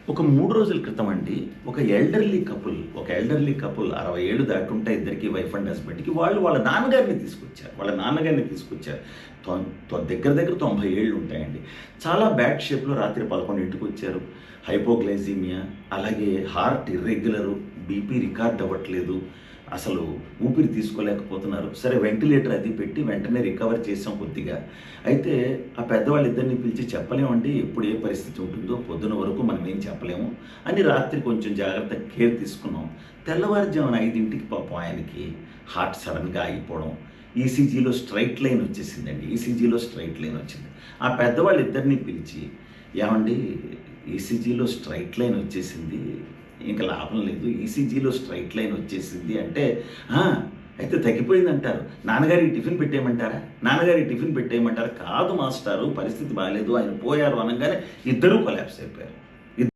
ఒక 3 రోజుల క్రితం అండి, ఒక ఎల్డర్లీ కపుల్ 60 ఏళ్ళు దాటుంటే ఇద్దరికి వైఫ్ అండ్ హస్బెండ్‌కి వాళ్ళ నాన్నగారిని తీసుకొచ్చారు. దగ్గర దగ్గర 90 ఏళ్ళు ఉంటాయండి. చాలా బ్యాడ్ షేప్‌లో రాత్రి 11కి వచ్చారు. హైపోగ్లైసీమియా, అలాగే హార్ట్ ఇర్రెగ్యులరు, బీపీ రికార్డ్ అవ్వట్లేదు. అసలు ఊపిరి తీసుకోలేకపోతున్నారు. సరే వెంటిలేటర్ అది పెట్టి వెంటనే రికవర్ చేసాం కొద్దిగా. అయితే ఆ పెద్దవాళ్ళిద్దరిని పిలిచి చెప్పలేమండి ఎప్పుడు ఏ పరిస్థితి ఉంటుందో, పొద్దున వరకు మనం ఏం చెప్పలేము అని రాత్రి కొంచెం జాగ్రత్తగా కేర్ తీసుకున్నాం. తెల్లవారుజామున 5కి పాపం ఆయనకి హార్ట్ సడన్‌గా ఆగిపోవడం. ఈసీజీలో స్ట్రెయిట్ లైన్ వచ్చేసిందండి. ఈసీజీలో స్ట్రెయిట్ లైన్ వచ్చింది. ఆ పెద్దవాళ్ళిద్దరిని పిలిచి, ఏవండీ ఈసీజీలో స్ట్రెయిట్ లైన్ వచ్చేసింది, ఇంక లాభం లేదు, ఈసీజీలో స్ట్రెయిట్ లైన్ వచ్చేసింది అంటే, "ఆ! అయితే తగ్గిపోయిందంటారు. నాన్నగారికి టిఫిన్ పెట్టేయమంటారా? కాదు మాస్టారు, పరిస్థితి బాలేదు, ఆయన పోయారు" అనంగానే ఇద్దరూ కొలాప్స్ అయిపోయారు.